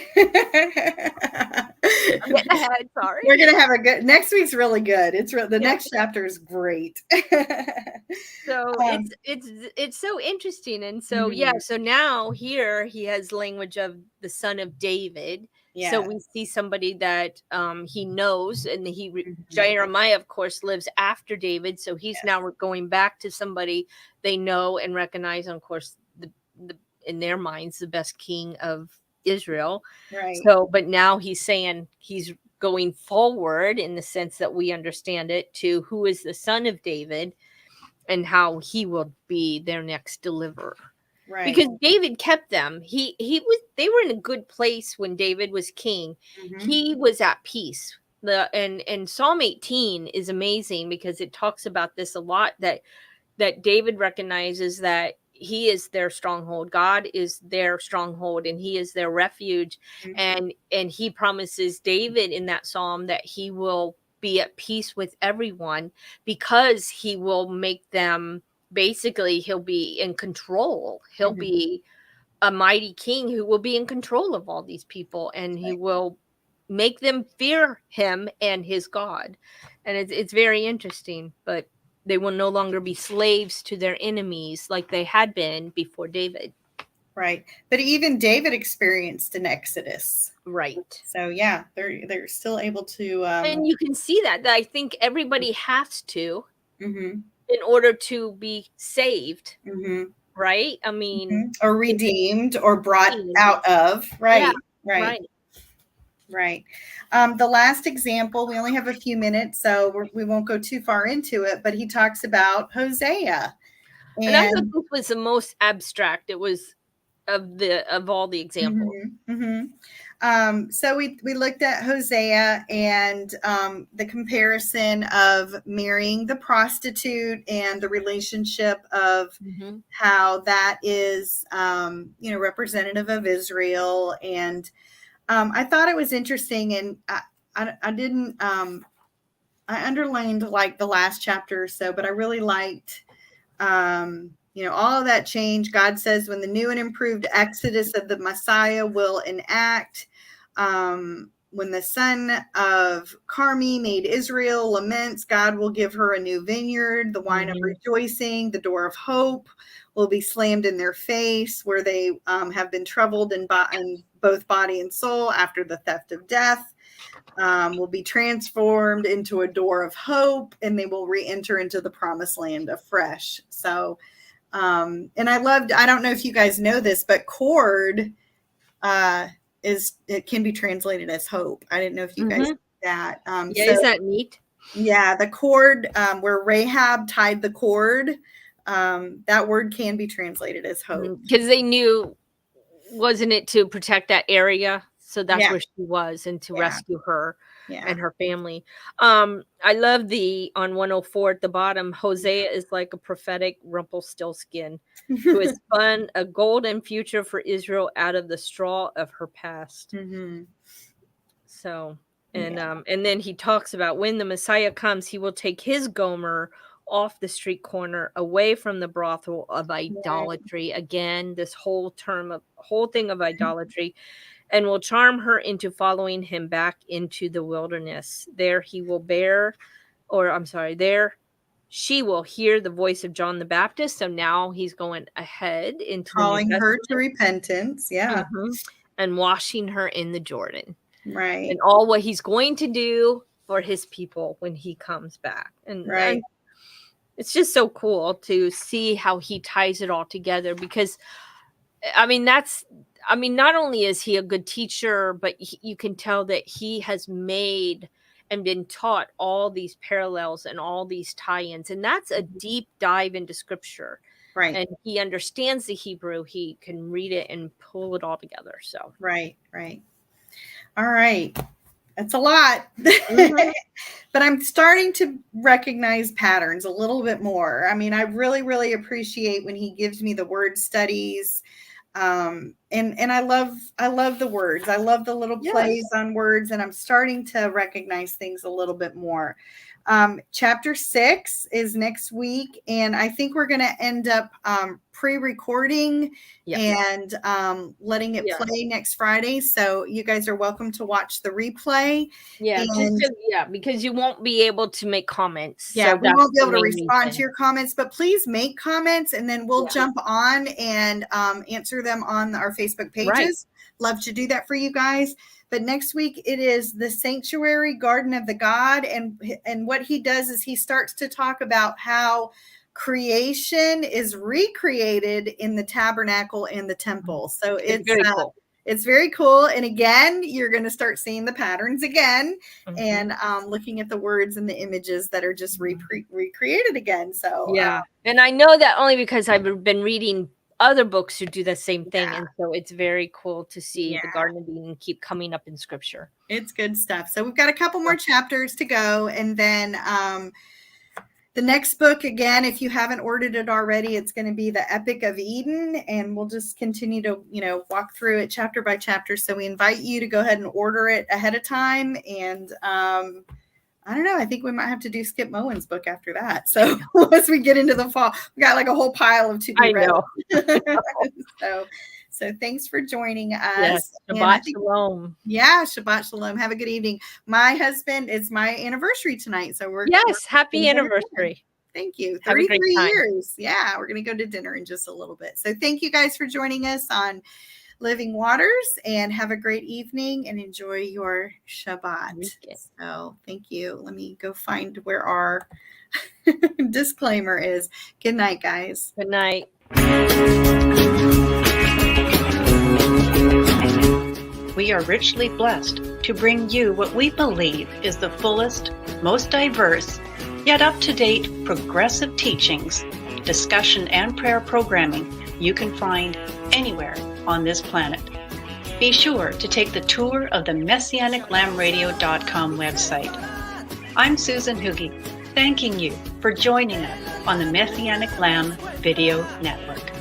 getting ahead, sorry. We're gonna have a good next week's really good. It's the next chapter is great. So it's so interesting. And so so now here he has language of the son of David. So we see somebody that he knows, and Jeremiah, of course, lives after David. So he's now going back to somebody they know and recognize, and of course, the in their minds, the best king of Israel. Right. So, but now he's saying he's going forward in the sense that we understand it, to who is the son of David and how he will be their next deliverer. Right. Because David kept them. They were in a good place when David was king. He was at peace. And Psalm 18 is amazing, because it talks about this a lot, that David recognizes that he is their stronghold. God is their stronghold, and he is their refuge. And he promises David in that psalm that he will be at peace with everyone, because he will make them, basically, he'll be in control. He'll be a mighty king who will be in control of all these people, and he will make them fear him and his God. And it's very interesting, but they will no longer be slaves to their enemies like they had been before David. Right. But even David experienced an exodus. Right. So yeah, they're still able to and you can see that I think everybody has to in order to be saved. Right? I mean, or redeemed or brought out of. Right. Right. The last example, we only have a few minutes, so we won't go too far into it, but he talks about Hosea. And I thought this was the most abstract. It was of all the examples. So we looked at Hosea and the comparison of marrying the prostitute and the relationship of how that is, representative of Israel. And I thought it was interesting, and I didn't, I underlined like the last chapter or so, but I really liked, all of that change. God says when the new and improved exodus of the Messiah will enact, when the son of Carmi made Israel laments, God will give her a new vineyard, the wine of rejoicing, the door of hope will be slammed in their face, where they have been troubled in both body and soul after the theft of death. Will be transformed into a door of hope, and they will re-enter into the promised land afresh. So, and I don't know if you guys know this, but cord, it can be translated as hope. I didn't know if you guys knew that. Is that neat? Yeah, the cord, where Rahab tied the cord, that word can be translated as hope. Because they knew, wasn't it to protect that area? So that's where she was, and to rescue her and her family. I love on 104 at the bottom, Hosea is like a prophetic Rumpelstiltskin who has spun a golden future for Israel out of the straw of her past. So, and then he talks about when the Messiah comes, he will take his Gomer off the street corner, away from the brothel of idolatry. Again, this whole thing of idolatry. And will charm her into following him back into the wilderness. There she will hear the voice of John the Baptist. So now he's going ahead into calling her to repentance. Yeah. And washing her in the Jordan. Right. And all what he's going to do for his people when he comes back. And it's just so cool to see how he ties it all together, because not only is he a good teacher, but you can tell that he has made and been taught all these parallels and all these tie-ins. And that's a deep dive into scripture. Right. And he understands the Hebrew. He can read it and pull it all together. So. Right. All right. That's a lot. But I'm starting to recognize patterns a little bit more. I mean, I really, really appreciate when he gives me the word studies. And I love the words. I love the little plays on words, and I'm starting to recognize things a little bit more. Chapter 6 is next week, and I think we're going to end up pre-recording and letting it play next Friday. So you guys are welcome to watch the replay. Yeah, because you won't be able to make comments. Yeah, we won't be able to respond to your comments, but please make comments, and then we'll jump on and answer them on our Facebook pages. Right. Love to do that for you guys. But next week, it is the sanctuary garden of the God. And what he does is he starts to talk about how creation is recreated in the tabernacle and the temple. So it's very cool. It's very cool. And again, you're going to start seeing the patterns again and looking at the words and the images that are just recreated again. So, and I know that only because I've been reading other books who do the same thing. And so it's very cool to see the Garden of Eden keep coming up in scripture. It's good stuff. So we've got a couple more chapters to go. And then the next book, again, if you haven't ordered it already, it's going to be the Epic of Eden. And we'll just continue to, walk through it chapter by chapter. So we invite you to go ahead and order it ahead of time. And I don't know. I think we might have to do Skip Moen's book after that. So once we get into the fall, we got like a whole pile of to be read. So thanks for joining us. Yes, Shabbat Shalom. Yeah, Shabbat Shalom. Have a good evening. My husband, it's my anniversary tonight. So we're happy anniversary. Thank you. 33 years. Yeah, we're going to go to dinner in just a little bit. So thank you guys for joining us on Living Waters, and have a great evening and enjoy your Shabbat. So thank you. Let me go find where our disclaimer is. Good night, guys. Good night. We are richly blessed to bring you what we believe is the fullest, most diverse, yet up-to-date progressive teachings, discussion, and prayer programming you can find anywhere on this planet. be sure to take the tour of the MessianicLambRadio.com website. I'm Susan Hoogie, thanking you for joining us on the Messianic Lamb Video Network.